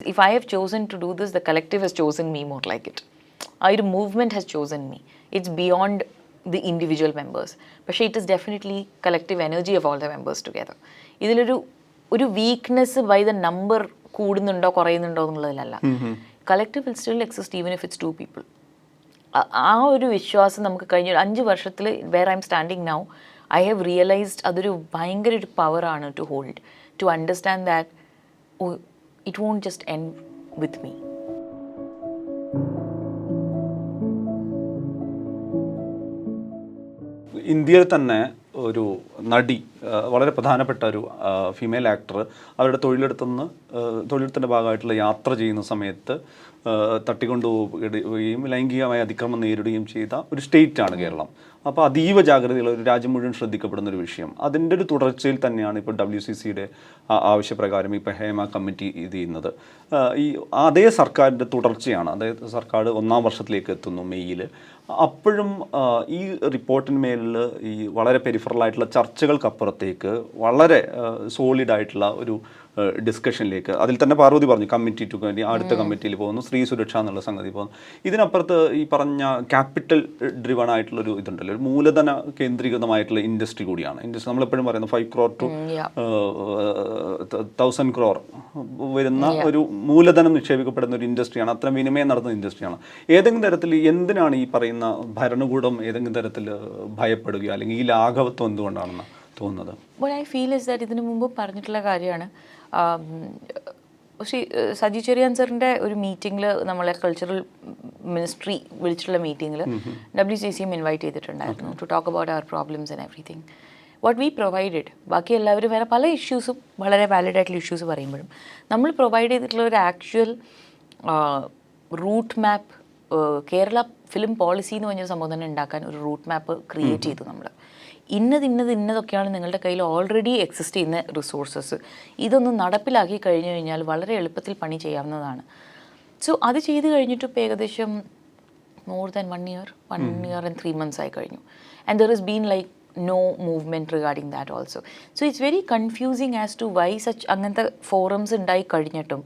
If I have chosen to do this, the collective has chosen me more like it. Our movement has chosen me. It's beyond the individual members. But it is definitely collective energy of all the members together. This weakness by the number കൂടുന്നുണ്ടോ കുറയുന്നുണ്ടോ എന്നുള്ളതിലല്ല. Collective will still exist even if it's two people. ആ ഒരു വിശ്വാസം നമുക്ക് കഴിഞ്ഞ 5 വർഷത്തിൽ where I'm standing now, I have realized അതൊരു ഭയങ്കര ഒരു പവറാണ് to hold, to understand that it won't just end with me. ഇന്ത്യയിൽ തന്നെ ഒരു നടി, വളരെ പ്രധാനപ്പെട്ട ഒരു ഫീമെയിൽ ആക്ടർ അവരുടെ തൊഴിലെടുത്തിൻ്റെ ഭാഗമായിട്ടുള്ള യാത്ര ചെയ്യുന്ന സമയത്ത് തട്ടിക്കൊണ്ടുപോവുകയും ലൈംഗികമായ അതിക്രമം നേരിടുകയും ചെയ്ത ഒരു സ്റ്റേറ്റാണ് കേരളം. അപ്പോൾ അതീവ ജാഗ്രതയുള്ള ഒരു രാജ്യം മുഴുവൻ ശ്രദ്ധിക്കപ്പെടുന്ന ഒരു വിഷയം. അതിൻ്റെ ഒരു തുടർച്ചയിൽ തന്നെയാണ് ഇപ്പോൾ WCCയുടെ ആവശ്യപ്രകാരം ഇപ്പോൾ ഹേമ കമ്മിറ്റി ഇത് ചെയ്യുന്നത്. ഈ അതേ സർക്കാരിൻ്റെ തുടർച്ചയാണ്. അതായത് സർക്കാർ 1-ാം വർഷത്തിലേക്ക് എത്തുന്നു മെയ്യിൽ. അപ്പോഴും ഈ റിപ്പോർട്ടിന്മേലിൽ ഈ വളരെ പെരിഫറലായിട്ടുള്ള ചർച്ചകൾക്കപ്പുറത്തേക്ക് വളരെ സോളിഡായിട്ടുള്ള ഒരു ഡിസ്കഷനിലേക്ക്, അതിൽ തന്നെ പാർവതി പറഞ്ഞു കമ്മിറ്റി ടു കമ്മിറ്റി, അടുത്ത കമ്മിറ്റിയിൽ പോകുന്നു, സ്ത്രീ സുരക്ഷ എന്നുള്ള സംഗതി പോകുന്നു. ഇതിനപ്പുറത്ത് ഈ പറഞ്ഞ ക്യാപിറ്റൽ ഡ്രിവൺ ആയിട്ടുള്ളൊരു ഇതുണ്ടല്ലോ, ഒരു മൂലധന കേന്ദ്രീകൃതമായിട്ടുള്ള ഇൻഡസ്ട്രി കൂടിയാണ്. ഇൻഡസ്ട്രി നമ്മളെപ്പോഴും പറയുന്നത് 5 crore to 1000 crore വരുന്ന ഒരു മൂലധനം നിക്ഷേപിക്കപ്പെടുന്ന ഒരു ഇൻഡസ്ട്രിയാണ്. അത്ര വിനിമയം നടത്തുന്ന ഇൻഡസ്ട്രിയാണ്. ഏതെങ്കിലും തരത്തിൽ എന്തിനാണ് ഈ പറയുന്ന ഭരണകൂടം ഏതെങ്കിലും തരത്തിൽ ഭയപ്പെടുകയോ അല്ലെങ്കിൽ ഈ ലാഘവത്വം എന്തുകൊണ്ടാണെന്ന് തോന്നുന്നത്? What I feel is that ഇതിനു മുമ്പ് പറഞ്ഞിട്ടുള്ള കാര്യമാണ്. സജി ചെറിയാൻ സാറിൻ്റെ ഒരു മീറ്റിങ്ങിൽ നമ്മളെ കൾച്ചറൽ മിനിസ്ട്രി വിളിച്ചിട്ടുള്ള മീറ്റിങ്ങിൽ WCCM ഇൻവൈറ്റ് ചെയ്തിട്ടുണ്ടായിരുന്നു to talk about our problems and everything. What we provided, ബാക്കി എല്ലാവരും വേറെ പല ഇഷ്യൂസും വളരെ വാലിഡ് ആയിട്ടുള്ള ഇഷ്യൂസ് പറയുമ്പോഴും നമ്മൾ പ്രൊവൈഡ് ചെയ്തിട്ടുള്ള ഒരു actual route map, Kerala film policy എന്ന് പറഞ്ഞൊരു സംഭവം തന്നെ ഉണ്ടാക്കാൻ ഒരു റൂട്ട് മാപ്പ് ക്രിയേറ്റ് ചെയ്തു. നമ്മൾ ഇന്നതൊക്കെയാണ് നിങ്ങളുടെ കയ്യിൽ ഓൾറെഡി എക്സിസ്റ്റ് ചെയ്യുന്ന റിസോഴ്സസ്, ഇതൊന്ന് നടപ്പിലാക്കി കഴിഞ്ഞു കഴിഞ്ഞാൽ വളരെ എളുപ്പത്തിൽ പണി ചെയ്യാവുന്നതാണ്. സോ അത് ചെയ്ത് കഴിഞ്ഞിട്ട് ഇപ്പോൾ ഏകദേശം more than 1 year and 3 months ആയി കഴിഞ്ഞു. And there is been like no movement regarding that also. So it's very confusing as to why such അങ്ങനത്തെ ഫോറംസ് ഉണ്ടായി കഴിഞ്ഞിട്ടും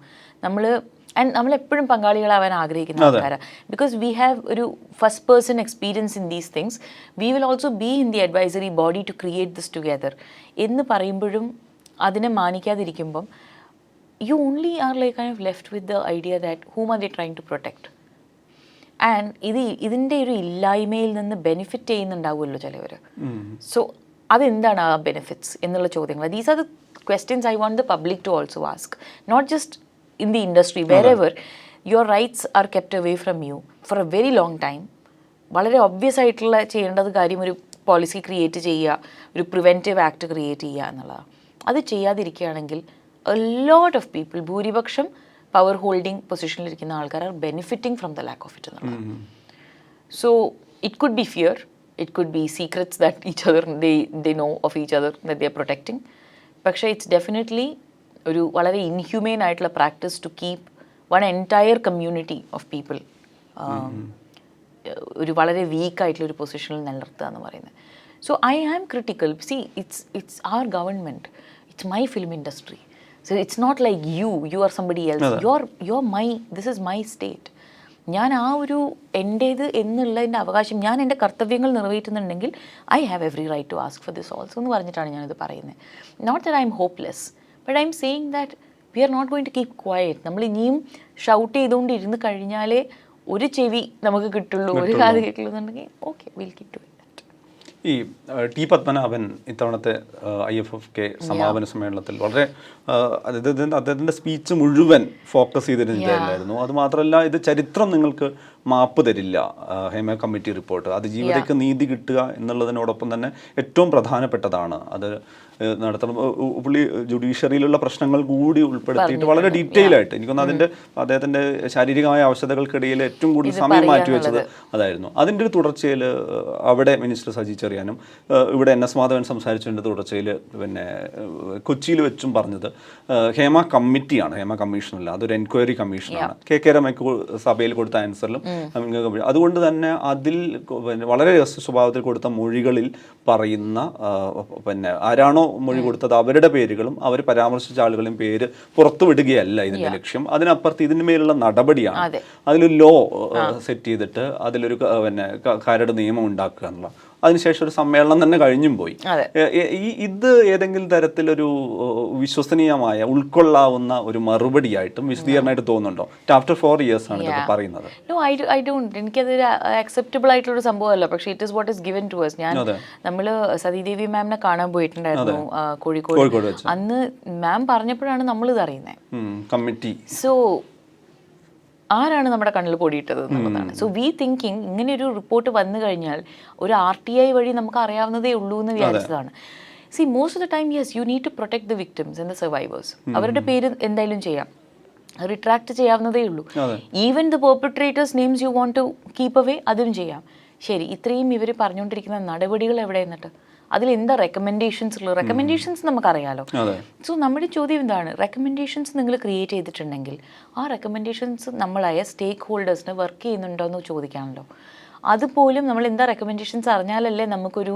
നമ്മളെപ്പോഴും പങ്കാളികളാവാൻ ആഗ്രഹിക്കുന്ന ആൾക്കാരാണ്. ബിക്കോസ് വി ഹാവ് ഒരു first person experience in these things. We will also be in the advisory body to create this together എന്ന് പറയുമ്പോഴും അതിനെ മാനിക്കാതിരിക്കുമ്പം you only are like kind of left with the idea that whom are they trying to protect. And ഇതിൻ്റെ ഒരു ഇല്ലായ്മയിൽ നിന്ന് benefit ചെയ്യുന്നുണ്ടാവുമല്ലോ ചിലവർ. So അതെന്താണ് ആ ബെനിഫിറ്റ്സ് എന്നുള്ള ചോദ്യങ്ങൾ. These are the questions I want the public to also ask, not just in the industry, wherever your rights are kept away from you for a very long time. വളരെ obvious ആയിട്ടുള്ള ചെയ്യേണ്ടത് കാര്യം ഒരു policy create ചെയ്യുക, ഒരു preventive act create ചെയ്യുക എന്നുള്ളതാണ്. അത് ചെയ്യാതിരിക്കുകയാണെങ്കിൽ എ ലോട്ട് ഓഫ് പീപ്പിൾ, ഭൂരിപക്ഷം പവർ ഹോൾഡിംഗ് പൊസിഷനിലിരിക്കുന്ന ആൾക്കാർ are benefiting from the lack of it എന്നുള്ളതാണ്. So it could be fear, it could be secrets that each other they know of each other that they are protecting. പക്ഷേ it's definitely ഒരു വളരെ inhumane ആയിട്ടുള്ള practice to keep one entire community of people ഒരു വളരെ വീക്കായിട്ടുള്ള ഒരു പൊസിഷനിൽ നിലനിർത്തുക എന്ന് പറയുന്നത്. So I am critical. See it's our government, it's my film industry. So it's not like you are somebody else, you are my, this is my state. ഞാൻ ആ ഒരു എൻ്റേത് എന്നുള്ളതിൻ്റെ അവകാശം, ഞാൻ എൻ്റെ കർത്തവ്യങ്ങൾ നിറവേറ്റുന്നുണ്ടെങ്കിൽ I have every right to ask for this also എന്ന് പറഞ്ഞിട്ടാണ് ഞാനിത് പറയുന്നത്. Not that I am hopeless, but I am saying that we are not going to keep quiet. നമ്മൾ ഇനിയും ഷൗട്ട് ചെയ്തുകൊണ്ട് ഇരുന്ന് കഴിഞ്ഞാലേ ഒരു ചെവി നമുക്ക് കിട്ടുള്ളൂ, ഒരു കാത് കിട്ടുള്ളൂ എന്നുണ്ടെങ്കിൽ okay, will keep doing that. ഈ ടി പത്മനാഭൻ ഇത്തവണത്തെ IFFK സമാപന സമ്മേളനത്തിൽ വളരെ അദ്ദേഹത്തിൻ്റെ സ്പീച്ച് മുഴുവൻ ഫോക്കസ് ചെയ്തിരുന്നില്ലായിരുന്നു. അതുമാത്രമല്ല, ഇത് ചരിത്രം നിങ്ങൾക്ക് മാപ്പ് തരില്ല, ഹേമ കമ്മിറ്റി റിപ്പോർട്ട്, അതിജീവിതയ്ക്ക് നീതി കിട്ടുക എന്നുള്ളതിനോടൊപ്പം തന്നെ ഏറ്റവും പ്രധാനപ്പെട്ടതാണ് അത് നടത്തണം. പുള്ളി ജുഡീഷ്യറിയിലുള്ള പ്രശ്നങ്ങൾ കൂടി ഉൾപ്പെടുത്തിയിട്ട് വളരെ ഡീറ്റെയിൽ ആയിട്ട്, എനിക്കൊന്ന് അദ്ദേഹത്തിൻ്റെ ശാരീരികമായ അവശതകൾക്കിടയിൽ ഏറ്റവും കൂടുതൽ സമയം മാറ്റിവെച്ചത് അതായിരുന്നു. അതിൻ്റെ ഒരു തുടർച്ചയിൽ അവിടെ മിനിസ്റ്റർ സജി ചെറിയാനും ഇവിടെ NS മാധവൻ സംസാരിച്ചതിൻ്റെ തുടർച്ചയിൽ പിന്നെ കൊച്ചിയിൽ വെച്ചും പറഞ്ഞത് ഹേമ കമ്മിറ്റിയാണ്, ഹേമ കമ്മീഷനല്ല, അതൊരു എൻക്വയറി കമ്മീഷനാണ്. KK രമയ്ക്ക് സഭയിൽ കൊടുത്ത ആൻസറിലും അതുകൊണ്ട് തന്നെ അതിൽ പിന്നെ വളരെ രഹസ്യ സ്വഭാവത്തിൽ കൊടുത്ത മൊഴികളിൽ പറയുന്ന പിന്നെ ആരാണോ മൊഴി കൊടുത്തത് അവരുടെ പേരുകളും അവർ പരാമർശിച്ച ആളുകളുടെയും പേര് പുറത്തുവിടുകയല്ല ഇതിന്റെ ലക്ഷ്യം. അതിനപ്പുറത്ത് ഇതിന് മേലുള്ള നടപടിയാണ്. അതിലൊരു ലോ സെറ്റ് ചെയ്തിട്ട് അതിലൊരു പിന്നെ കരട് നിയമം ഉണ്ടാക്കുക എന്നുള്ള. അതിനുശേഷം ഒരു സമ്മേളനം തന്നെ കഴിഞ്ഞും പോയി. ഇത് ഏതെങ്കിലും തരത്തിലൊരു വിശ്വസനീയമായ ഉൾക്കൊള്ളാവുന്ന ഒരു മറുപടിയായിട്ടും വിശദീകരണമായിട്ട് തോന്നുന്നുണ്ടോ? ആഫ്റ്റർ 4 years ആണ് ഇതൊക്കെ പറയുന്നത്. എനിക്കതൊരു അക്സെപ്റ്റബിൾ ആയിട്ടുള്ള സംഭവമല്ല. പക്ഷേ it is what is given to us. നമ്മള് സതീദേവി മാമിനെ കാണാൻ പോയിട്ടുണ്ടായിരുന്നു കോഴിക്കോട്. അന്ന് മാം പറഞ്ഞപ്പോഴാണ് നമ്മളിത് അറിയുന്നത്. കമ്മിറ്റി ആരാണ് നമ്മുടെ കണ്ണിൽ പൊടിയിട്ടത് എന്നുള്ളതാണ്. സോ വി തിങ്കിങ് ഇങ്ങനെ ഒരു റിപ്പോർട്ട് വന്നു കഴിഞ്ഞാൽ ഒരു RTI വഴി നമുക്ക് അറിയാവുന്നതേ ഉള്ളൂ എന്ന് വിചാരിച്ചതാണ്. See most of the time yes you need to protect the victims and the survivors. അവരുടെ പേര് എന്തായാലും ചെയ്യാം, റിട്രാക്ട് ചെയ്യാവുന്നതേ ഉള്ളൂ. Even the perpetrators names you want to keep away, അതും ചെയ്യാം. ശരി, ഇത്രയും ഇവർ പറഞ്ഞുകൊണ്ടിരിക്കുന്ന നടപടികൾ എവിടെ എന്നിട്ട് അതിലെന്താ റെക്കമെൻഡേഷൻസ് ഉള്ളത്? റെക്കമെൻഡേഷൻസ് നമുക്കറിയാലോ. സോ നമ്മുടെ ചോദ്യം എന്താണ്? റെക്കമെൻഡേഷൻസ് നിങ്ങൾ ക്രിയേറ്റ് ചെയ്തിട്ടുണ്ടെങ്കിൽ ആ റെക്കമെൻഡേഷൻസ് നമ്മളായ സ്റ്റേക്ക് ഹോൾഡേഴ്സിന് വർക്ക് ചെയ്യുന്നുണ്ടോ എന്ന് ചോദിക്കാമല്ലോ. അതുപോലും നമ്മൾ എന്താ റെക്കമെൻഡേഷൻസ് അറിഞ്ഞാലല്ലേ നമുക്കൊരു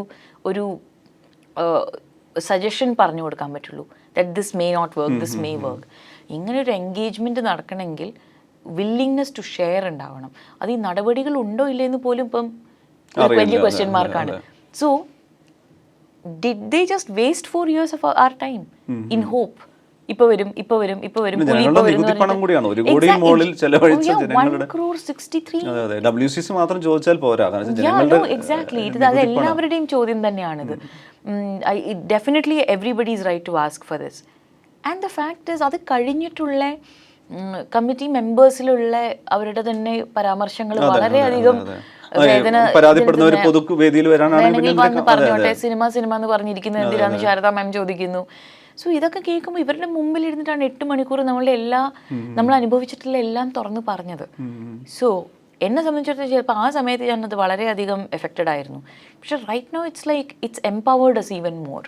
സജഷൻ പറഞ്ഞു കൊടുക്കാൻ പറ്റുള്ളൂ. That this may not work, this may work. ഇങ്ങനൊരു എൻഗേജ്മെൻറ്റ് നടക്കണമെങ്കിൽ വില്ലിങ്നെസ് ടു ഷെയർ ഉണ്ടാവണം. അത് ഈ നടപടികൾ ഉണ്ടോ ഇല്ലെന്ന് പോലും ഇപ്പം വലിയ ക്വസ്റ്റ്യൻ മാർക്കാണ്. So did they just waste 4 years of our time in hope? ഇപ്പൊ വരും മാത്രം ചോദിച്ചാൽ പോരാ. എല്ലാവരുടെയും ചോദ്യം തന്നെയാണിത്. Definitely everybody is right to ask for this. And the fact is അത് കഴിഞ്ഞിട്ടുള്ള കമ്മിറ്റി മെമ്പേഴ്സിലുള്ള അവരുടെ തന്നെ പരാമർശങ്ങൾ വളരെയധികം പറഞ്ഞോട്ടെ. സിനിമ എന്ന് പറഞ്ഞിരിക്കുന്നത് എന്തിനാന്ന് ശാരദാ മാം ചോദിക്കുന്നു. സോ ഇതൊക്കെ കേൾക്കുമ്പോൾ ഇവരുടെ മുമ്പിൽ ഇരുന്നിട്ടാണ് 8 മണിക്കൂർ നമ്മൾ അനുഭവിച്ചിട്ടുള്ള എല്ലാം തുറന്ന് പറഞ്ഞത്. സോ എന്നെ സംബന്ധിച്ചിടത്തോളം ചിലപ്പോൾ ആ സമയത്ത് ഞാനത് വളരെയധികം എഫക്റ്റഡ് ആയിരുന്നു. പക്ഷെ right now it's empowered us even more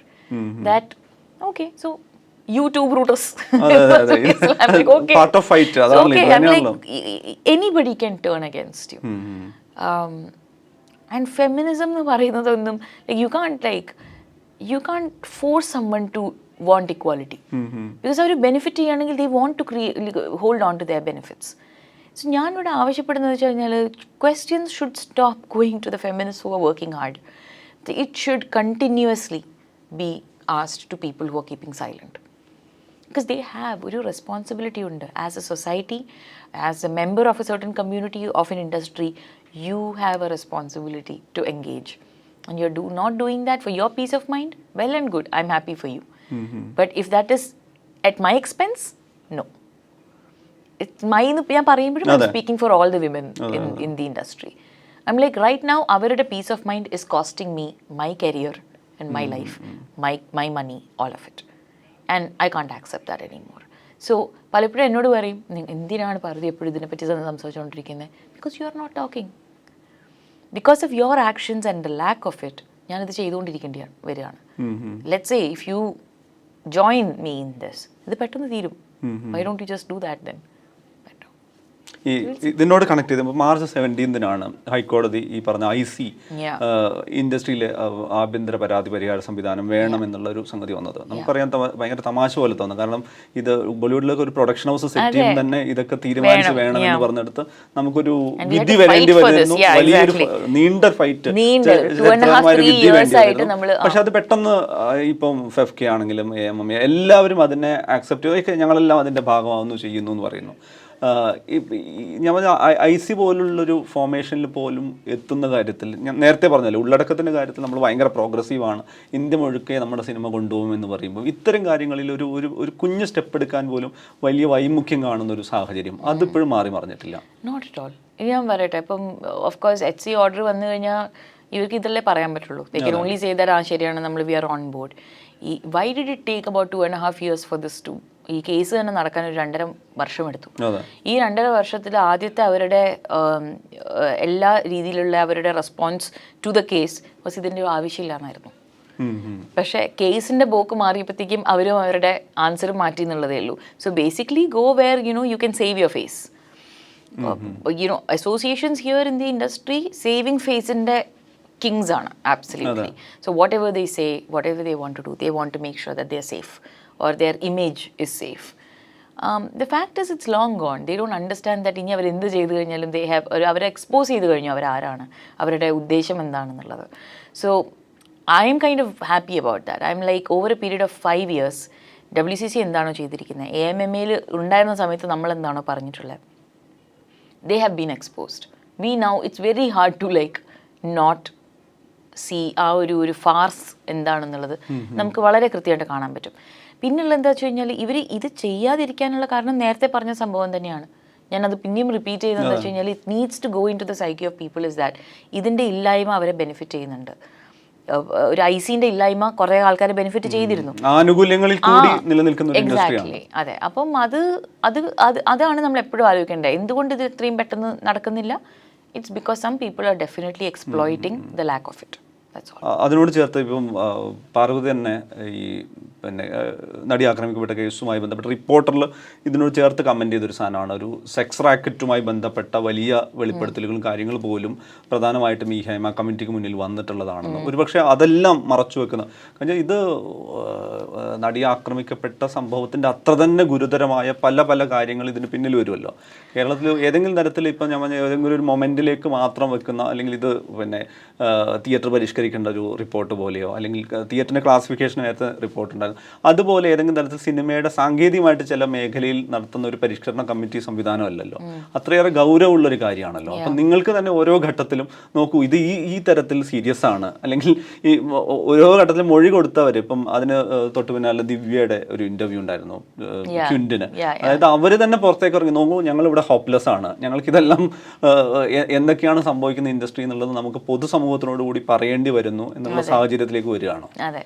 that okay so YouTube routers I'm like okay part of fight okay I'm like anybody can turn against you. And feminism എന്ന് പറയുന്നതൊന്നും you can't force someone to want equality because അവർ benefit ചെയ്യുകയാണെങ്കിൽ they want to hold on to their benefits. So ഞാനിവിടെ ആവശ്യപ്പെടുന്നത് വെച്ച് കഴിഞ്ഞാൽ questions should stop going to the feminists who are working hard. It should continuously be asked to people who are keeping silent because they have a responsibility under as a society, as a member of a certain community, of an industry. You have a responsibility to engage, and you're not doing that for your peace of mind. Well and good, I'm happy for you. But if that is at my expense, no. It's my I'm speaking for all the women in the industry. I'm like right now our peace of mind is costing me my career and my life, my money, all of it, and I can't accept that anymore. So പലപ്പോഴും എന്നോട് പറയും എന്തിനാണ് പാർവതി എപ്പോഴും ഇതിനെപ്പറ്റി സംസാരിച്ചുകൊണ്ടിരിക്കുന്നത്? Because you are not talking. Because of your actions and the lack of it ഞാനിത് ചെയ്തുകൊണ്ടിരിക്കേണ്ടി വരികയാണ്. Let's say if you join me in this, ഇത് പെട്ടെന്ന് തീരും. Why don't you just do that then? ഈ ഇതിനോട് കണക്ട് ചെയ്ത് മാർച്ച് 17 ഹൈക്കോടതി ഈ പറഞ്ഞ IC ഇൻഡസ്ട്രിയിലെ ആഭ്യന്തര പരാതി പരിഹാര സംവിധാനം വേണം എന്നുള്ള ഒരു സംഗതി വന്നത് നമുക്കറിയാം. ഭയങ്കര തമാശ പോലെ തോന്നുന്നു. കാരണം ഇത് ബോളിവുഡിലൊക്കെ ഒരു പ്രൊഡക്ഷൻ ഹൗസ് സെറ്റ് ചെയ്യുമ്പോൾ തന്നെ ഇതൊക്കെ തീരുമാനിച്ച് വേണം എന്ന് പറഞ്ഞെടുത്ത് നമുക്കൊരു വിധി വരേണ്ടി വരുന്നു. വലിയൊരു നീണ്ട ഫൈറ്റ് വിധി വേണ്ടി വരുന്നു. പക്ഷെ അത് പെട്ടെന്ന് ഇപ്പം FEFK ആണെങ്കിലും AMM എല്ലാവരും അതിനെ ആക്സെപ്റ്റ് ചെയ്ത് ഞങ്ങളെല്ലാം അതിന്റെ ഭാഗമാവുന്നു ചെയ്യുന്നു എന്ന് പറയുന്നു. ഞാൻ IC പോലുള്ളൊരു ഫോർമേഷനിൽ പോലും എത്തുന്ന കാര്യത്തിൽ ഞാൻ നേരത്തെ പറഞ്ഞല്ലോ, ഉള്ളടക്കത്തിൻ്റെ കാര്യത്തിൽ നമ്മൾ ഭയങ്കര പ്രോഗ്രസീവാണ്, ഇന്ത്യ മുഴുക്കെ നമ്മുടെ സിനിമ കൊണ്ടുപോകുമെന്ന് പറയുമ്പോൾ ഇത്തരം കാര്യങ്ങളിൽ ഒരു കുഞ്ഞ് സ്റ്റെപ്പ് എടുക്കാൻ പോലും വലിയ വൈമുഖ്യം കാണുന്ന ഒരു സാഹചര്യം അതിപ്പോഴും മാറി മറിഞ്ഞിട്ടില്ല. Not at all. ഇനി ഞാൻ പറയട്ടെ, ഇപ്പം ഓഫ് കോഴ്സ് HC ഓർഡർ വന്നു കഴിഞ്ഞാൽ ഇവർക്ക് ഇതല്ലേ പറയാൻ പറ്റുള്ളൂ. They can only say that ശരിയാണ്, നമ്മൾ we are on board. Why did it take about 2.5 years for this to ഈ കേസ് തന്നെ നടക്കാൻ ഒരു 2.5 വർഷം എടുത്തു. ഈ 2.5 വർഷത്തിൽ ആദ്യത്തെ അവരുടെ എല്ലാ രീതിയിലുള്ള അവരുടെ response to the case was ഇതിൻ്റെ ആവശ്യമില്ലാന്നായിരുന്നു. പക്ഷേ കേസിൻ്റെ പോക്ക് മാറിയപ്പോഴത്തേക്കും അവരും അവരുടെ ആൻസർ മാറ്റി എന്നുള്ളതേ ഉള്ളൂ. So basically go where you can save your face. associations here in the industry saving face in the kings ആണ് absolutely. So whatever they say, whatever they want to do, they want to make sure that they are safe or their image is safe. The fact is it's long gone. They don't understand that ഇനി അവർ എന്ത് ചെയ്തു കഴിഞ്ഞാലും they have അവരെ expose ചെയ്ത് കഴിഞ്ഞു അവരാരാണ്, അവരുടെ ഉദ്ദേശം എന്താണെന്നുള്ളത്. So I am kind of happy about that. I'm like over a period of 5 years WCC എന്താണോ ചെയ്തിരിക്കുന്നത്, AMMAയിൽ ഉണ്ടായിരുന്ന സമയത്ത് നമ്മൾ എന്താണോ പറഞ്ഞിട്ടുള്ളത്, they have been exposed. We now, it's very hard to like not see ആ ഒരു ഫാർസ് എന്താണെന്നുള്ളത് നമുക്ക് വളരെ കൃത്യമായിട്ട് കാണാൻ പറ്റും. പിന്നെയുള്ള എന്താ വെച്ച് കഴിഞ്ഞാൽ ഇവർ ഇത് ചെയ്യാതിരിക്കാനുള്ള കാരണം നേരത്തെ പറഞ്ഞ സംഭവം തന്നെയാണ്. ഞാനത് പിന്നെയും റിപ്പീറ്റ് ചെയ്തതെന്ന് വെച്ച് കഴിഞ്ഞാൽ it needs to go into the psyche of people is that ഇതിൻ്റെ ഇല്ലായ്മ അവരെ ബെനിഫിറ്റ് ചെയ്യുന്നുണ്ട്. ഒരു ഐസിന്റെ ഇല്ലായ്മ കുറെ ആൾക്കാരെ ബെനിഫിറ്റ് ചെയ്തിരുന്നു, ആനുകൂല്യങ്ങളിൽ കൂടി നിലനിൽക്കുന്ന എക്സാക്ട്ലി. അതെ, അപ്പം അതാണ് നമ്മൾ എപ്പോഴും ആലോചിക്കേണ്ടത്. എന്തുകൊണ്ട് ഇത് ഇത്രയും പെട്ടെന്ന് നടക്കുന്നില്ല? It's because some people are definitely exploiting the lack of it. അതിനോട് ചേർത്ത് ഇപ്പം പാർവതി തന്നെ ഈ പിന്നെ നടി ആക്രമിക്കപ്പെട്ട കേസുമായി ബന്ധപ്പെട്ട റിപ്പോർട്ടറിൽ ഇതിനോട് ചേർത്ത് കമൻറ്റ് ചെയ്തൊരു സാധനമാണ്, ഒരു സെക്സ് റാക്കറ്റുമായി ബന്ധപ്പെട്ട വലിയ വെളിപ്പെടുത്തലുകളും കാര്യങ്ങൾ പോലും പ്രധാനമായിട്ടും ഈ ഹേമ കമ്മിറ്റിക്ക് മുന്നിൽ വന്നിട്ടുള്ളതാണെന്ന്. ഒരുപക്ഷെ അതെല്ലാം മറച്ചു വെക്കുന്ന കാരണം ഇത് നടി ആക്രമിക്കപ്പെട്ട സംഭവത്തിൻ്റെ അത്ര തന്നെ ഗുരുതരമായ പല പല കാര്യങ്ങൾ ഇതിന് പിന്നിൽ വരുമല്ലോ. കേരളത്തിൽ ഏതെങ്കിലും തരത്തിൽ ഇപ്പം ഞാൻ പറഞ്ഞ ഏതെങ്കിലും ഒരു മൊമെൻറ്റിലേക്ക് മാത്രം വെക്കുന്ന, അല്ലെങ്കിൽ ഇത് പിന്നെ തിയേറ്റർ പരിഷ്കരിക്കേണ്ട ഒരു റിപ്പോർട്ട് പോലെയോ, അല്ലെങ്കിൽ തിയേറ്ററിൻ്റെ ക്ലാസിഫിക്കേഷൻ നേരത്തെ റിപ്പോർട്ട് ഉണ്ടായിരുന്നു, അതുപോലെ ഏതെങ്കിലും തരത്തിൽ സിനിമയുടെ സാങ്കേതികമായിട്ട് ചില മേഖലയിൽ നടത്തുന്ന ഒരു പരിഷ്കരണ കമ്മിറ്റി സംവിധാനമല്ലല്ലോ, അത്രയേറെ ഗൗരവമുള്ളൊരു കാര്യമാണല്ലോ. അപ്പം നിങ്ങൾക്ക് തന്നെ ഓരോ ഘട്ടത്തിലും നോക്കൂ, ഇത് ഈ തരത്തിൽ സീരിയസ് ആണ്, അല്ലെങ്കിൽ ഈ ഓരോ ഘട്ടത്തിലും മൊഴി കൊടുത്തവർ, ഇപ്പം അതിന് തൊട്ട് പിന്നാലെ ദിവ്യയുടെ ഒരു ഇൻ്റർവ്യൂ ഉണ്ടായിരുന്നു ക്വിൻറ്റിന്, അതായത് അവർ തന്നെ പുറത്തേക്ക് ഇറങ്ങി നോക്കൂ, ഞങ്ങളിവിടെ ഹോപ്പ്ലെസ് ആണ്, ഞങ്ങൾക്കിതെല്ലാം എന്തൊക്കെയാണ് സംഭവിക്കുന്ന ഇൻഡസ്ട്രി എന്നുള്ളത് നമുക്ക് പൊതുസമൂഹത്തിനോട് കൂടി പറയേണ്ടി വരുന്നു എന്നുള്ള സാഹചര്യത്തിലേക്ക് വരികയാണോ? അതെ,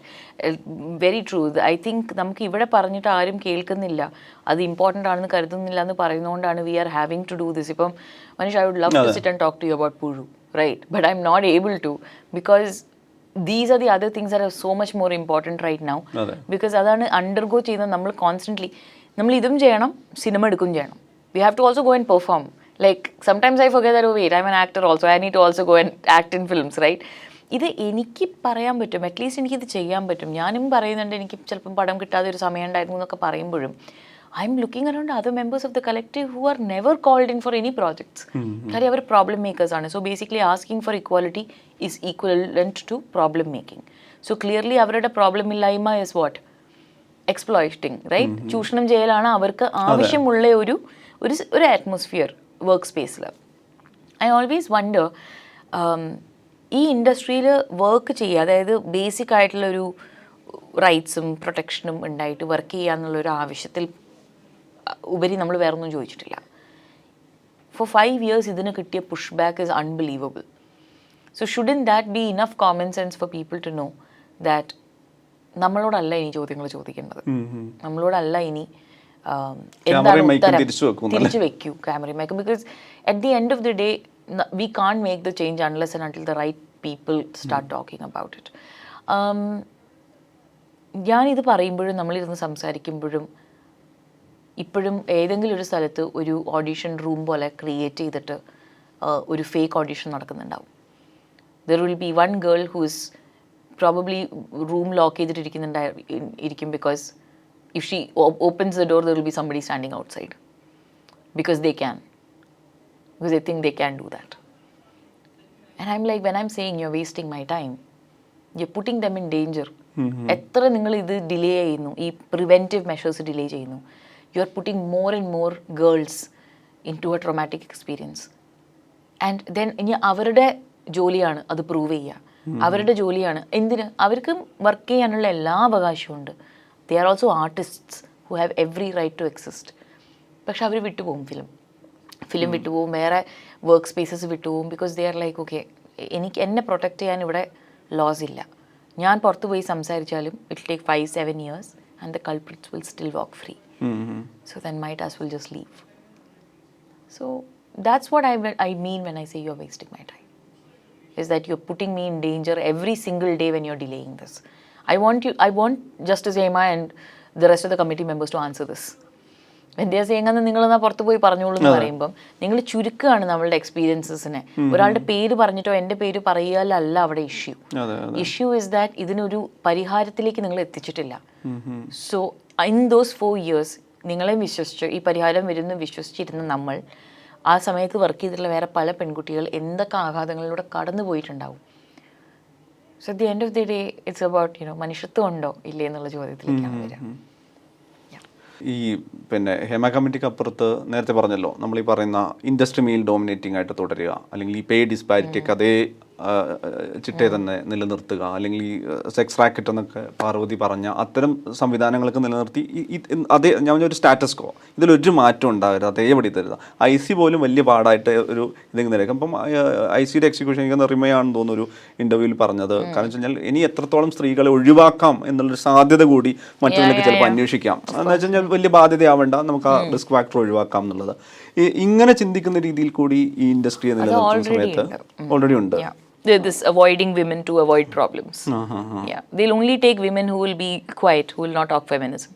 വെരി ട്രൂ. ഐ തിങ്ക് നമുക്ക് ഇവിടെ പറഞ്ഞിട്ട് ആരും കേൾക്കുന്നില്ല, അത് ഇമ്പോർട്ടൻ്റ് ആണെന്ന് കരുതുന്നില്ല എന്ന് പറയുന്നതുകൊണ്ടാണ് we are having to do this. ഇപ്പം Manish, I would love to sit and talk to you about Puzhu, right? But I'm not able to because these are the other things that are so much more important right now. Because അതാണ് undergo ചെയ്യുന്നത് നമ്മൾ constantly. നമ്മൾ ഇതും ചെയ്യണം, cinema എടുക്കുകയും ചെയ്യണം. We have to also go and perform. Like sometimes I forget that, oh wait, I'm an actor also, I need to also go and act in films, right? ഇത് എനിക്ക് പറയാൻ പറ്റും, അറ്റ്ലീസ്റ്റ് എനിക്കിത് ചെയ്യാൻ പറ്റും. ഞാനും പറയുന്നുണ്ട് എനിക്ക് ചിലപ്പം പടം കിട്ടാതെ ഒരു സമയം ഉണ്ടായിരുന്നു എന്നൊക്കെ പറയുമ്പോഴും I am looking around other members of the collective who are never called in for any projects. കാര്യം അവർ പ്രോബ്ലം മേക്കേഴ്സ് ആണ്. So basically asking for equality is equivalent to problem making. So clearly അവരുടെ problem ഇല്ലായ്മ is what? Exploiting, right? ചൂഷണം ചെയ്യലാണ് അവർക്ക് ആവശ്യമുള്ള ഒരു അറ്റ്മോസ്ഫിയർ വർക്ക് സ്പേസിൽ. ഐ ഓൾവേസ് വണ്ടർ, ഈ ഇൻഡസ്ട്രിയിൽ വർക്ക് ചെയ്യുക, അതായത് ബേസിക് ആയിട്ടുള്ളൊരു റൈറ്റ്സും പ്രൊട്ടക്ഷനും ഉണ്ടായിട്ട് വർക്ക് ചെയ്യുക എന്നുള്ളൊരു ആവശ്യത്തിൽ ഉപരി നമ്മൾ വേറെ ഒന്നും ചോദിച്ചിട്ടില്ല. ഫോർ 5 years ഇതിന് കിട്ടിയ push back is unbelievable. So shouldn't that be enough common sense for people to know that നമ്മളോടല്ല ഇനി ചോദ്യങ്ങൾ ചോദിക്കേണ്ടത്, നമ്മളോടല്ല ഇനി എന്താണ് ഉത്തരം, തിരിച്ചു വെക്കൂ ക്യാമറയും. Because at the end of the day we can't make the change unless and until the right people start talking about it. ഞാനിത് പറയുമ്പോഴും നമ്മളിരുന്ന് സംസാരിക്കുമ്പോഴും ഇപ്പോഴും ഏതെങ്കിലും ഒരു സ്ഥലത്ത് ഒരു ഓഡീഷൻ റൂം പോലെ ക്രിയേറ്റ് ചെയ്തിട്ട് ഒരു ഫേക്ക് ഓഡീഷൻ നടക്കുന്നുണ്ടാവും. There will be one girl who is probably room lock ചെയ്തിട്ടിരിക്കും because if she opens the door there will be somebody standing outside because they can. Because they think they can do that. And I'm like, when I'm saying you're wasting my time, you're putting them in danger. എത്ര നിങ്ങൾ ഇത് delay ചെയ്യുന്നു, ഈ preventive measures delay ചെയ്യുന്നു, you are putting more and more girls into a traumatic experience. And then ഇനി അവരുടെ ജോലിയാണ് അത് പ്രൂവ് ചെയ്യുക, അവരുടെ ജോലിയാണ്. എന്തിന്? അവർക്ക് വർക്ക് ചെയ്യാനുള്ള എല്ലാ അവകാശവും ഉണ്ട്. They are also artists who have every right to exist. പക്ഷെ അവർ വിട്ടുപോകും, ഫിലിം വിട്ടുപോകും, വേറെ വർക്ക് സ്പേസസ് വിട്ടുപോകും. Because they are like, okay, എന്നെ പ്രൊട്ടക്റ്റ് ചെയ്യാൻ ഇവിടെ ലോസ് ഇല്ല. ഞാൻ പുറത്ത് പോയി സംസാരിച്ചാലും it take 5-7 years and the culprits will still walk free. So then might as well just leave. So that's what I mean when I say you're wasting my time. Is that you're putting me in danger every single day when you're delaying this. I want Justice Hema and the rest of the committee members to answer this. എൻ്റെ സേങ്ങന്ന് നിങ്ങളെന്നാ പുറത്ത് പോയി പറഞ്ഞോളൂ എന്ന് പറയുമ്പം നിങ്ങൾ ചുരുക്കമാണ് നമ്മളുടെ എക്സ്പീരിയൻസസിനെ. ഒരാളുടെ പേര് പറഞ്ഞിട്ടോ എൻ്റെ പേര് പറയാലല്ല അവിടെ ഇഷ്യൂ. ഇഷ്യൂ ഇസ് ദാറ്റ് ഇതിനൊരു പരിഹാരത്തിലേക്ക് നിങ്ങൾ എത്തിച്ചിട്ടില്ല. സോ ഇൻ ദോസ് 4 years നിങ്ങളെ വിശ്വസിച്ച് ഈ പരിഹാരം വരുന്നു വിശ്വസിച്ചിരുന്ന നമ്മൾ ആ സമയത്ത് വർക്ക് ചെയ്തിട്ടുള്ള വേറെ പല പെൺകുട്ടികൾ എന്തൊക്കെ ആഘാതങ്ങളിലൂടെ കടന്നു പോയിട്ടുണ്ടാവും. So at the end of the day it's about മനുഷ്യത്വം ഉണ്ടോ ഇല്ലേ എന്നുള്ള ചോദ്യത്തിലേക്കാണ് വരിക. ഈ പിന്നെ ഹേമ കമ്മിറ്റിക്ക് അപ്പുറത്ത് നേരത്തെ പറഞ്ഞല്ലോ, നമ്മൾ ഈ പറയുന്ന ഇൻഡസ്ട്രി മെയിൽ ഡോമിനേറ്റിംഗ് ആയിട്ട് തുടരുക, അല്ലെങ്കിൽ ഈ പേ ഡിസ്പാരിറ്റിയൊക്കെ അതേ ചിട്ടയെ തന്നെ നിലനിർത്തുക, അല്ലെങ്കിൽ ഈ സെക്സ് റാക്കറ്റ് എന്നൊക്കെ പാർവതി പറഞ്ഞ അത്തരം സംവിധാനങ്ങളൊക്കെ നിലനിർത്തി അതേ ഞാൻ ഒരു സ്റ്റാറ്റസ് കോ, ഇതിലൊരു മാറ്റം ഉണ്ടാകരുത്, അതേപടി തരുക. IC പോലും വലിയ പാടായിട്ട് ഒരു ഇതെങ്കിലും നിലയ്ക്കും. അപ്പം ICയുടെ എക്സിക്യൂഷൻ എനിക്ക് റിമയാണെന്ന് തോന്നുന്നു ഒരു ഇൻ്റർവ്യൂവിൽ പറഞ്ഞത്. കാരണം വെച്ച് കഴിഞ്ഞാൽ ഇനി എത്രത്തോളം സ്ത്രീകളെ ഒഴിവാക്കാം എന്നുള്ളൊരു സാധ്യത കൂടി മറ്റുള്ളവർക്ക് ചിലപ്പോൾ അന്വേഷിക്കാം. എന്ന് വെച്ച് കഴിഞ്ഞാൽ വലിയ ബാധ്യതയാവേണ്ട, നമുക്ക് ആ റിസ്ക് ഫാക്ടർ ഒഴിവാക്കാം എന്നുള്ളത്. ഇങ്ങനെ ചിന്തിക്കുന്ന രീതിയിൽ കൂടി ഈ ഇൻഡസ്ട്രിയെ നിലനിർത്തുന്ന സമയത്ത് ഓൾറെഡി ഉണ്ട്. This avoiding women to avoid problems. Yeah, they'll only take women who will be quiet, who will not talk feminism.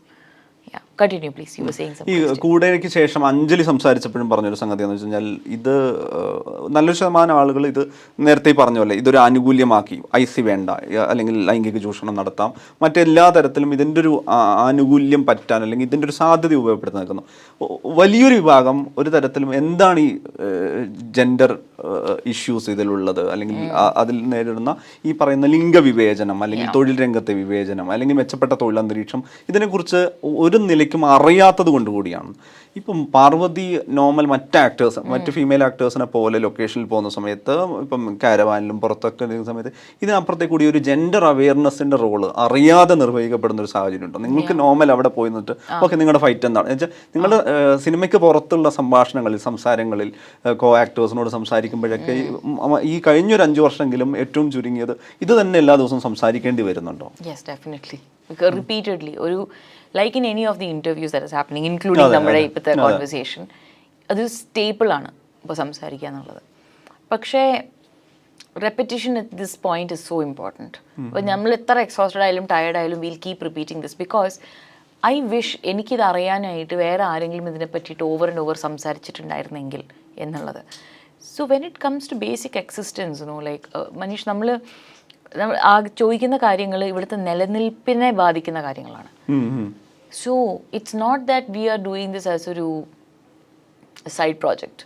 Yeah, continue please. You were saying something. ഈ കൂടെയ്ക്ക് ശേഷം അഞ്ജലി സംസാരിച്ചപ്പോഴും പറഞ്ഞൊരു സംഗതി എന്ന് വെച്ച് കഴിഞ്ഞാൽ, ഇത് നല്ലൊരു ശതമാനം ആളുകൾ ഇത് നേരത്തെ പറഞ്ഞ പോലെ ഇതൊരു ആനുകൂല്യമാക്കി, IC വേണ്ട, അല്ലെങ്കിൽ ലൈംഗിക ചൂഷണം നടത്താം, മറ്റെല്ലാ തരത്തിലും ഇതിൻ്റെ ഒരു ആനുകൂല്യം പറ്റാൻ അല്ലെങ്കിൽ ഇതിൻ്റെ ഒരു സാധ്യത ഉപയോഗപ്പെടുത്തി നിൽക്കുന്നു. വലിയൊരു വിഭാഗം ഒരു തരത്തിലും എന്താണ് ഈ ജെൻഡർ ഇഷ്യൂസ് ഇതിലുള്ളത്, അല്ലെങ്കിൽ അതിൽ നേരിടുന്ന ഈ പറയുന്ന ലിംഗവിവേചനം, അല്ലെങ്കിൽ തൊഴിൽ രംഗത്തെ വിവേചനം, അല്ലെങ്കിൽ മെച്ചപ്പെട്ട തൊഴിലന്തരീക്ഷം, ഇതിനെക്കുറിച്ച് ഒരു നിലയ്ക്കും അറിയാത്തത് കൊണ്ട് കൂടിയാണ്. ഇപ്പം പാർവതി നോർമൽ മറ്റ് ഫീമെയിൽ ആക്ടേഴ്സിനെ പോലെ ലൊക്കേഷനിൽ പോകുന്ന സമയത്ത്, ഇപ്പം കാരവാനിലും പുറത്തൊക്കെ ഇരിക്കുന്ന സമയത്ത് ഇതിനപ്പുറത്തെ കൂടി ഒരു ജെൻഡർ അവയർനെസ്സിൻ്റെ റോള് അറിയാതെ നിർവഹിക്കപ്പെടുന്ന ഒരു സാഹചര്യം ഉണ്ടോ? നിങ്ങൾക്ക് നോർമൽ അവിടെ പോയി നിന്നിട്ട് ഓക്കെ നിങ്ങളുടെ ഫൈറ്റ് എന്താണ് വെച്ചാൽ, നിങ്ങളുടെ സിനിമയ്ക്ക് പുറത്തുള്ള സംഭാഷണങ്ങളിൽ, സംസാരങ്ങളിൽ, കോ ആക്ടേഴ്സിനോട് സംസാരിക്കുമ്പോഴൊക്കെ ഈ കഴിഞ്ഞൊരു 5 വർഷമെങ്കിലും ഏറ്റവും ചുരുങ്ങിയത് ഇത് തന്നെ എല്ലാ ദിവസവും സംസാരിക്കേണ്ടി വരുന്നുണ്ടോ? Yes, definitely. Because repeatedly, ഒരു like in any of the interviews that is happening, including നമ്മുടെ ഇപ്പോഴത്തെ കോൺവെർസേഷൻ, അത് സ്റ്റേപ്പിൾ ആണ് ഇപ്പോൾ സംസാരിക്കുക എന്നുള്ളത്. പക്ഷേ repetition at this point is so important. അപ്പോൾ നമ്മൾ എത്ര എക്സോസ്റ്റഡ് ആയാലും ടയർഡ് ആയാലും will keep repeating this, because I wish എനിക്കിത് അറിയാനായിട്ട് വേറെ ആരെങ്കിലും ഇതിനെ പറ്റിയിട്ട് ഓവർ ആൻഡ് ഓവർ സംസാരിച്ചിട്ടുണ്ടായിരുന്നെങ്കിൽ എന്നുള്ളത്. So when it comes to basic existence, like Manish, നമ്മൾ ചോദിക്കുന്ന കാര്യങ്ങൾ ഇവിടുത്തെ നിലനിൽപ്പിനെ ബാധിക്കുന്ന കാര്യങ്ങളാണ്. So it's not that we are doing this as ഒരു side project.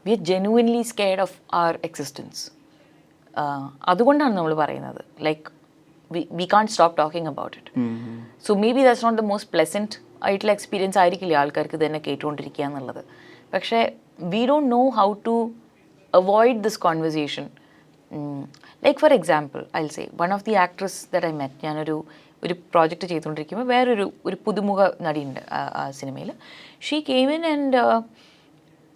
We are genuinely scared of our existence. അതുകൊണ്ടാണ് നമ്മൾ പറയുന്നത്, like we can't stop talking about it. So maybe that's not the most pleasant ആയിട്ടുള്ള experience ആയിരിക്കില്ല ആൾക്കാർക്ക് തന്നെ കേട്ടുകൊണ്ടിരിക്കുക എന്നുള്ളത്. പക്ഷേ we don't know how to avoid this conversation. Like for example I will say one of the actress that I met, ഞാനൊരു project ചെയ്തുകൊണ്ടിരിക്കുമ്പോൾ വേറൊരു പുതുമുഖ നടിയുണ്ട് ആ സിനിമയിൽ. She came in and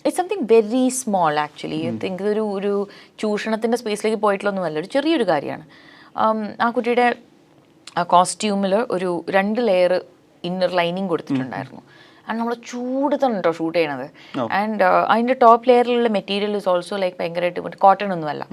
it's something very small actually. Think ഒരു ചൂഷണത്തിൻ്റെ സ്പേസിലേക്ക് പോയിട്ടുള്ളൊന്നുമല്ല, ഒരു ചെറിയൊരു കാര്യമാണ്. ആ കുട്ടിയുടെ കോസ്റ്റ്യൂമിൽ ഒരു 2 ലെയർ ഇന്നർ ലൈനിങ് കൊടുത്തിട്ടുണ്ടായിരുന്നു. ആൻഡ് നമ്മൾ ചൂട് തന്നെ കേട്ടോ ഷൂട്ട് ചെയ്യണത്. ആൻഡ് അതിൻ്റെ ടോപ്പ് ലെയറിലുള്ള മെറ്റീരിയൽ ഇസ് ഓൾസോ ലൈക്ക് ഭയങ്കരമായിട്ട് കോട്ടൺ ഒന്നുമല്ല.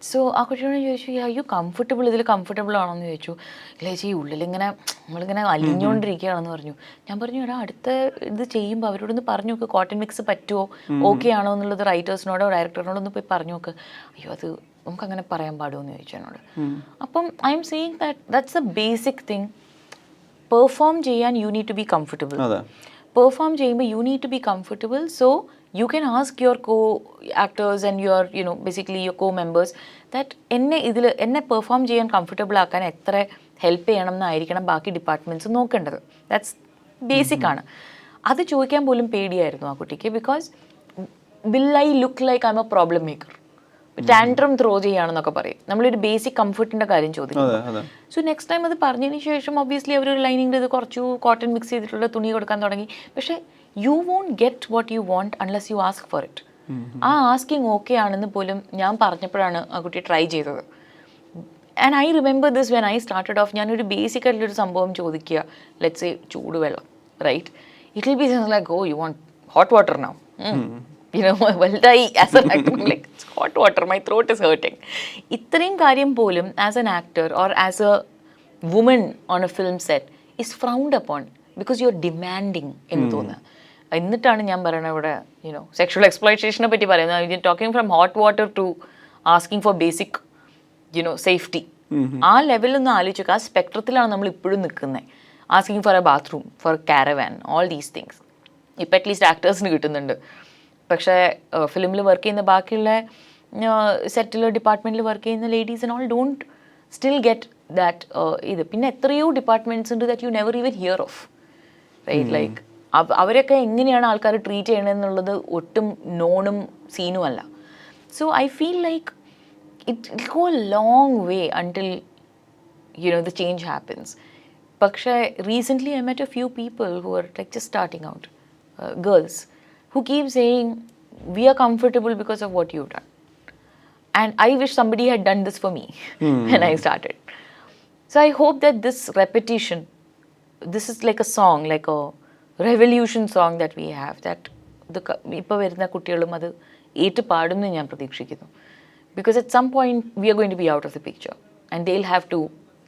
സോ ആ കുട്ടിയോട് ചോദിച്ചു, യു കംഫർട്ടബിൾ, ഇതിൽ കംഫർട്ടബിൾ ആണോന്ന് ചോദിച്ചു. ഇല്ല ചേച്ചി, ഉള്ളിലിങ്ങനെ നമ്മളിങ്ങനെ അലിഞ്ഞുകൊണ്ടിരിക്കുകയാണെന്ന് പറഞ്ഞു. ഞാൻ പറഞ്ഞു, എടാ അടുത്ത ഇത് ചെയ്യുമ്പോൾ അവരോടൊന്ന് പറഞ്ഞു നോക്ക്, കോട്ടൺ മിക്സ് പറ്റുമോ, ഓക്കെ ആണോ എന്നുള്ളത് റൈറ്റേഴ്സിനോടോ ഡയറക്ടറിനോടോ ഒന്ന് പോയി പറഞ്ഞു നോക്ക്. അയ്യോ, അത് നമുക്കങ്ങനെ പറയാൻ പാടുമോ എന്ന് ചോദിച്ചു എന്നോട്. അപ്പം I'm saying that's a basic thing. Perform ചെയ്യാൻ you need to be comfortable. Perform ചെയ്യുമ്പോൾ you need to be comfortable. So you can ask your co-actors and your basically your co-members that എന്നെ perform ചെയ്യാൻ comfortable ആക്കാൻ എത്ര help ചെയ്യണം എന്നായിരിക്കണം ബാക്കി departments നോക്കേണ്ടത്. That's basic ആണ്. അത് ചോദിക്കാൻ പോലും പേടിയായിരുന്നു ആ കുട്ടിക്ക്. Because will I look like I'm a problem maker, tantrum throw ചെയ്യുകയാണെന്നൊക്കെ പറയും. നമ്മളൊരു ബേസിക് കംഫർട്ടിൻ്റെ കാര്യം ചോദിക്കും. സോ നെക്സ്റ്റ് ടൈം അത് പറഞ്ഞതിന് ശേഷം ഒബ്വിയസ്ലി അവരൊരു ലൈനിങ്ങിൽ ഇത് കുറച്ചു കോട്ടൺ മിക്സ് ചെയ്തിട്ടുള്ള തുണി കൊടുക്കാൻ തുടങ്ങി. പക്ഷേ you won't get what you want unless you ask for it. ആ ആസ്കിങ് ഓക്കെ ആണെന്ന് പോലും ഞാൻ പറഞ്ഞപ്പോഴാണ് ആ കുട്ടി ട്രൈ ചെയ്തത്. And I remember this when I started off. ഞാനൊരു ബേസിക് ആയിട്ടുള്ളൊരു സംഭവം ചോദിക്കുക, ലെറ്റ്സ് സേ ചൂടുവെള്ളം, right? It will be like, oh you want hot water now, വലുതായി as an actor like hot water, my throat is hurting. ഇത്രയും കാര്യം പോലും as an actor or as a woman on a film set is frowned upon because you R demanding എന്ന് തോന്നുക. എന്നിട്ടാണ് ഞാൻ പറയുന്നത് ഇവിടെ സെക്ഷൽ എക്സ്പ്ലോയിറ്റേഷനെ പറ്റി പറയുന്നത്. Talking from hot water to asking for basic safety. ആ ലെവലൊന്നും ആലോചിക്കുക. ആ സ്പെക്ട്രത്തിലാണ് നമ്മൾ ഇപ്പോഴും നിൽക്കുന്നത്. Asking for a bathroom, for caravan, all these things. ഇപ്പം അറ്റ്ലീസ്റ്റ് ആക്ടേഴ്സിന് കിട്ടുന്നുണ്ട്. പക്ഷേ ഫിലിമിൽ വർക്ക് ചെയ്യുന്ന ബാക്കിയുള്ള സെറ്റിൽ ഡിപ്പാർട്ട്മെൻറ്റിൽ വർക്ക് ചെയ്യുന്ന ladies and all don't still get that ഇത്. പിന്നെ എത്രയോ ഡിപ്പാർട്ട്മെൻറ്റ്സ് ഉണ്ട് that you never even hear of, right? Like അവരൊക്കെ എങ്ങനെയാണ് ആൾക്കാർ ട്രീറ്റ് ചെയ്യണമെന്നുള്ളത് ഒട്ടും നോണും സീനും അല്ല. So I feel like it go a long way until the change happens. പക്ഷേ recently I met a few people who are like just starting out, girls who keep saying we are comfortable because of what you've done, and I wish somebody had done this for me when I started. So I hope that this repetition, this is like a song, like a revolution song that we have, that ഇപ്പോൾ വരുന്ന കുട്ടികളും അത് ഏറ്റു പാടുമെന്ന് ഞാൻ പ്രതീക്ഷിക്കുന്നു. Because at some point we are going to be out of the picture and they'll have to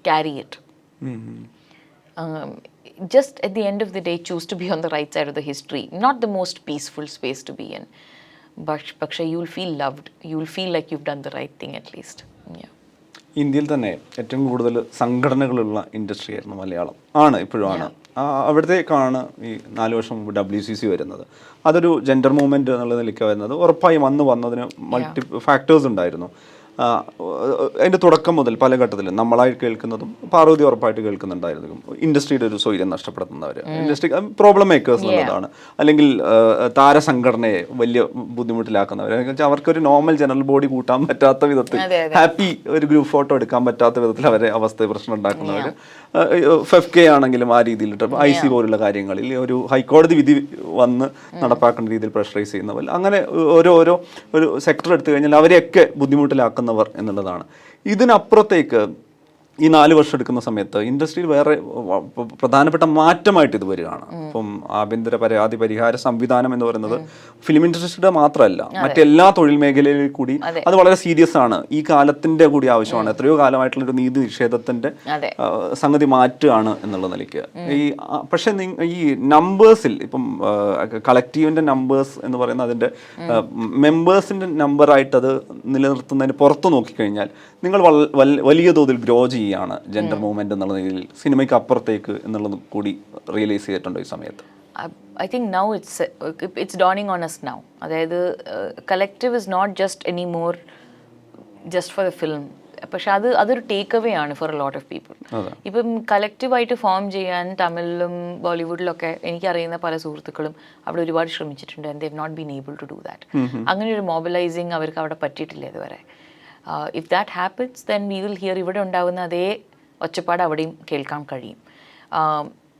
carry it. Just at the end of the day, choose to be on the right side of the history. Not the most peaceful space to be in, but you'll feel loved. You'll feel like you've done the right thing at least. Yeah. ഇന്ത്യയിൽ തന്നെ ഏറ്റവും കൂടുതൽ സംഘടനകളുള്ള industry ആയിരുന്നു മലയാളം. ആണ്, ഇപ്പോഴും ആണ്. അവിടത്തേക്കാണ് ഈ 4 വർഷം മുമ്പ് WCC വരുന്നത്. അതൊരു ജെൻഡർ മൂവ്മെൻറ്റ് എന്നുള്ള നിലയ്ക്ക് വരുന്നത്. ഉറപ്പായും വന്നതിന് ഫാക്ടേഴ്സ് ഉണ്ടായിരുന്നു. അതിൻ്റെ തുടക്കം മുതൽ പല ഘട്ടത്തിലും നമ്മളായി കേൾക്കുന്നതും പാർവതി ഉറപ്പായിട്ട് കേൾക്കുന്നുണ്ടായിരുന്നു. ഇൻഡസ്ട്രിയുടെ ഒരു സ്വൈര്യം നഷ്ടപ്പെടുത്തുന്നവർ, ഇൻഡസ്ട്രി പ്രോബ്ലം മേക്കേഴ്സ് എന്നുള്ളതാണ്. അല്ലെങ്കിൽ താരസംഘടനയെ വലിയ ബുദ്ധിമുട്ടിലാക്കുന്നവർ. അവർക്കൊരു നോർമൽ ജനറൽ ബോഡി കൂട്ടാൻ പറ്റാത്ത വിധത്തിൽ, ഹാപ്പി ഒരു ഗ്രൂപ്പ് ഫോട്ടോ എടുക്കാൻ പറ്റാത്ത വിധത്തിൽ അവരെ അവസ്ഥ പ്രശ്നം ഉണ്ടാക്കുന്നവർ. FFK ആണെങ്കിലും ആ രീതിയിൽ IC പോലുള്ള കാര്യങ്ങളിൽ ഒരു ഹൈക്കോടതി വിധി വന്ന് നടപ്പാക്കേണ്ട രീതിയിൽ പ്രഷറൈസ് ചെയ്യുന്നവർ. അങ്ങനെ ഓരോ ഒരു സെക്ടർ എടുത്തു കഴിഞ്ഞാൽ അവരെയൊക്കെ ബുദ്ധിമുട്ടിലാക്കുന്നവർ എന്നുള്ളതാണ്. ഇതിനപ്പുറത്തേക്ക് ഈ 4 വർഷം എടുക്കുന്ന സമയത്ത് ഇൻഡസ്ട്രിയിൽ വേറെ പ്രധാനപ്പെട്ട മാറ്റമായിട്ട് ഇത് വരികയാണ്. ഇപ്പം ആഭ്യന്തര പരാതി പരിഹാര സംവിധാനം എന്ന് പറയുന്നത് ഫിലിം ഇൻഡസ്ട്രിയുടെ മാത്രമല്ല, മറ്റെല്ലാ തൊഴിൽ മേഖലയിൽ കൂടി അത് വളരെ സീരിയസ് ആണ്. ഈ കാലത്തിന്റെ കൂടി ആവശ്യമാണ്. എത്രയോ കാലമായിട്ടുള്ളൊരു നീതി നിഷേധത്തിന്റെ സംഗതി മാറ്റുകയാണ് എന്നുള്ള നിലയ്ക്ക്. പക്ഷെ ഈ നമ്പേഴ്സിൽ ഇപ്പം കളക്റ്റീവിന്റെ നമ്പേഴ്സ് എന്ന് പറയുന്ന അതിന്റെ മെമ്പേഴ്സിന്റെ നമ്പറായിട്ട് അത് നിലനിർത്തുന്നതിന് പുറത്ത് നോക്കിക്കഴിഞ്ഞാൽ നിങ്ങൾ വലിയ തോതിൽ ഗ്രോ ചെയ്യാണ് ജെൻഡർ മൂവ്മെന്റ് എന്നുള്ള രീതിയിൽ സിനിമയ്ക്ക് അപ്പുറത്തേക്ക് എന്നുള്ളത് കൂടി റിയലൈസ് ചെയ്തിട്ടുണ്ടോ ഈ സമയത്ത്? I think now it's dawning on us now. അതായത് collective is not just anymore just for the film. പക്ഷെ അതൊരു ടേക്ക് അവേ ആണ് for a lot of people. ഇപ്പം കളക്റ്റീവായിട്ട് ഫോം ചെയ്യാൻ തമിഴിലും ബോളിവുഡിലൊക്കെ എനിക്കറിയുന്ന പല സുഹൃത്തുക്കളും അവിടെ ഒരുപാട് ശ്രമിച്ചിട്ടുണ്ട്. And they have not been able to do that. അങ്ങനെ ഒരു മൊബിലൈസിങ് അവർക്ക് അവിടെ പറ്റിയിട്ടില്ല ഇതുവരെ. If that happens then we will hear. ഇവിടെ ഉണ്ടാകുന്ന അതേ ഒച്ചപ്പാട് അവിടെയും കേൾക്കാൻ കഴിയും.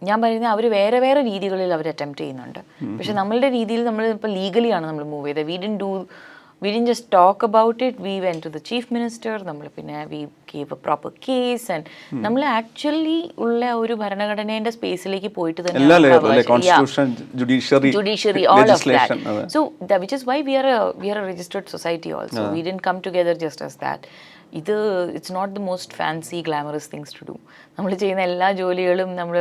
ഞാൻ പറയുന്നത് അവർ വേറെ വേറെ രീതികളിൽ അവർ അറ്റംപ്റ്റ് ചെയ്യുന്നുണ്ട്. പക്ഷെ നമ്മളുടെ രീതിയിൽ നമ്മൾ ഇപ്പോൾ ലീഗലിയാണ് നമ്മൾ മൂവ് ചെയ്തത്. We didn't just talk about it. We went to the chief minister. We gave a proper case and നമ്മൾ ആക്ച്വലി ഉള്ള ഒരു ഭരണഘടനയുടെ സ്പേസിലേക്ക് പോയിട്ട് തന്നെ judiciary all of that. So which is why we are a registered society also. We didn't come together just as that. It's not the most fancy glamorous things to do. നമ്മൾ ചെയ്യുന്ന എല്ലാ ജോലികളും നമ്മൾ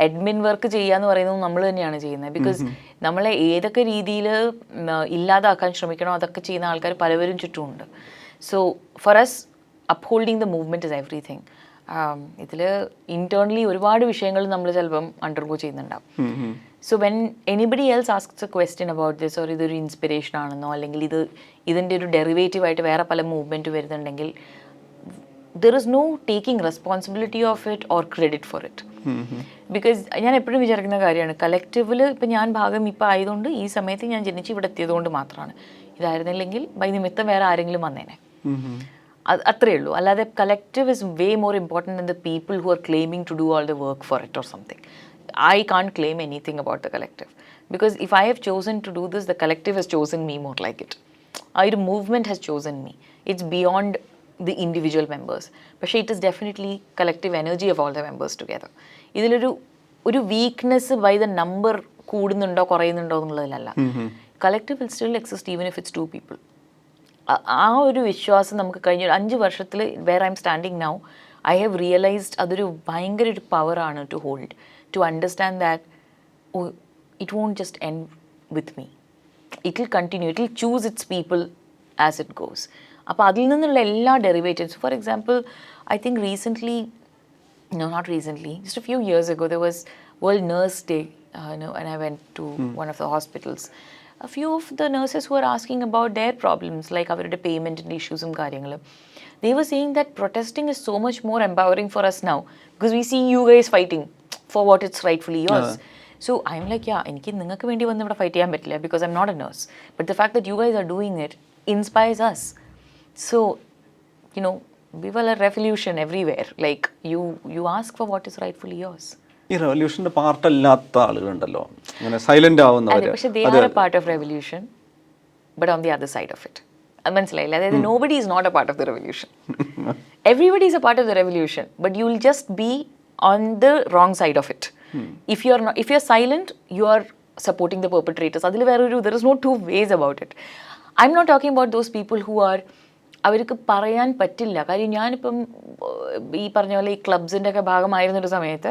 അഡ്മിൻ വർക്ക് ചെയ്യാന്ന് പറയുന്നത് നമ്മൾ തന്നെയാണ് ചെയ്യുന്നത്. ബിക്കോസ് നമ്മളെ ഏതൊക്കെ രീതിയിൽ ഇല്ലാതാക്കാൻ ശ്രമിക്കണോ അതൊക്കെ ചെയ്യുന്ന ആൾക്കാർ പലവരും ചുറ്റുമുണ്ട്. So for us upholding the movement is everything. ഇതിൽ ഇൻറ്റേർണലി ഒരുപാട് വിഷയങ്ങൾ നമ്മൾ ചിലപ്പം അണ്ടർഗോ ചെയ്യുന്നുണ്ടാവും. So when anybody else asks a question about this, or ഇതൊരു ഇൻസ്പിറേഷൻ ആണെന്നോ അല്ലെങ്കിൽ ഇതിൻ്റെ ഒരു ഡെറിവേറ്റീവായിട്ട് വേറെ പല മൂവ്മെൻറ്റ് വരുന്നുണ്ടെങ്കിൽ there is no taking responsibility of it or credit for it. Because ഞാൻ എപ്പോഴും വിചാരിക്കുന്ന കാര്യമാണ്, കളക്റ്റീവിൽ ഇപ്പം ഞാൻ ഭാഗം ഇപ്പം ആയതുകൊണ്ട് ഈ സമയത്ത് ഞാൻ ജനിച്ച് ഇവിടെ എത്തിയതുകൊണ്ട് മാത്രമാണ്. ഇതായിരുന്നില്ലെങ്കിൽ ബൈ നിമിത്തം വേറെ ആരെങ്കിലും വന്നേനെ. അത്രയേ ഉള്ളൂ. അല്ലാതെ collective is way more important than the people who are claiming to do all the work for it or something. I can't claim anything about the collective because if I have chosen to do this, the collective has chosen me more like it. Our movement has chosen me. It's beyond the individual members. പക്ഷേ it is definitely collective energy of all the members together. ഇതിലൊരു weakness by the number കൂടുന്നുണ്ടോ കുറയുന്നുണ്ടോ എന്നുള്ളതിലല്ല. collective will still exist even if it's 2 people. ആ ഒരു വിശ്വാസം നമുക്ക് കഴിഞ്ഞ 5 വർഷത്തിൽ where I'm standing now, I have realized അതൊരു ഭയങ്കര ഒരു പവറാണ് to hold, to understand that it won't just end with me. It will continue. It will choose its people as it goes. അപ്പോൾ അതിൽ നിന്നുള്ള എല്ലാ derivatives, for example, I think recently, no, not recently, just a few years ago, there was World Nurse Day, and I went to one of the hospitals. A few of the nurses were asking about their problems, like അവരുടെ പേയ്മെൻറ്റിൻ്റെ ഇഷ്യൂസും കാര്യങ്ങളും. They were saying that protesting is so much more empowering for us now because we see you guys fighting for what it's rightfully yours. So I'm like, yeah, എനിക്ക് നിങ്ങൾക്ക് വേണ്ടി വന്ന് ഇവിടെ fight ചെയ്യാൻ പറ്റില്ല because I'm not a nurse. But the fact that you guys are doing it inspires us. So, we will a revolution everywhere. Like, you ask for what is rightfully yours. ഈ റെവല്യൂഷന്റെ പാർട്ടല്ലാത്ത ആളുകളുണ്ടല്ലോ, അങ്ങനെ silent ആവുന്നവര്. പക്ഷെ they are a part of revolution, but on the other side of it. മനസ്സിലായില്ല? അതായത് nobody is not a part of the revolution. Everybody is a part of the revolution, but you will just be on the wrong side of it. If you're silent, you are supporting the perpetrators. അതിൽ വേറൊരു, there is no two ways about it. I'm not talking about those people who are, അവർക്ക് പറയാൻ പറ്റില്ല. കാര്യം ഞാനിപ്പം ഈ പറഞ്ഞ പോലെ ഈ ക്ലബ്സിൻ്റെ ഒക്കെ ഭാഗമായിരുന്നൊരു സമയത്ത്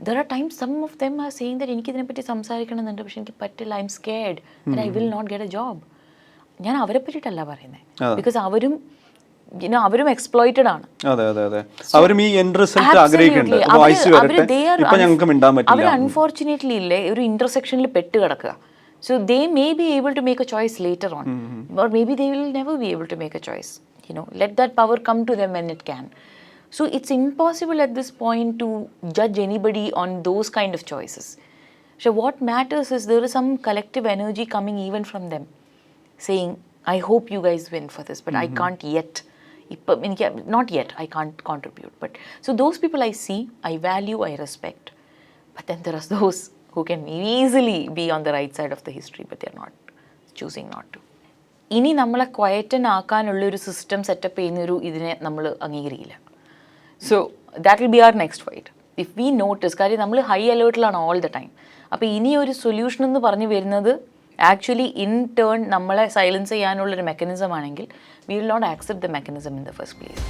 there are times some of them are saying that എനിക്കിതിനെപ്പറ്റി സംസാരിക്കണമെന്നുണ്ട്, പക്ഷെ എനിക്ക് പറ്റില്ല, I am scared and I will not get a job. ഞാൻ അവരെ പറ്റിയിട്ടല്ല പറയുന്നത്, ബിക്കോസ് അവരും എക്സ്പ്ലോയിറ്റഡ് ആണ്. അവർ അൺഫോർച്ചുനേറ്റ്ലി ഇല്ലേ ഒരു ഇന്റർസെക്ഷനിൽ പെട്ട് കിടക്കുക. So they may be able to make a choice later on, or maybe they will never be able to make a choice. Let that power come to them when it can. So it's impossible at this point to judge anybody on those kind of choices. So what matters is there is some collective energy coming even from them, saying, I hope you guys win for this, but I can't yet. Not yet, I can't contribute. But so those people I see, I value, I respect. But then there are those who can easily be on the right side of the history, but they're not, choosing not to. ഇനി നമ്മളെ ക്വയറ്റൻ ആക്കാനുള്ളൊരു system setup ചെയ്യുന്നൊരു ഇതിനെ നമ്മൾ അംഗീകരിക്കില്ല. So that will be our next fight. If we notice, കാര്യം നമ്മൾ high അലേർട്ടിലാണ് all the time. അപ്പോൾ ഇനി ഒരു സൊല്യൂഷൻ എന്ന് പറഞ്ഞു വരുന്നത് ആക്ച്വലി ഇൻ ടേൺ നമ്മളെ സൈലൻസ് ചെയ്യാനുള്ളൊരു മെക്കാനിസം ആണെങ്കിൽ we will not accept the mechanism in the first place.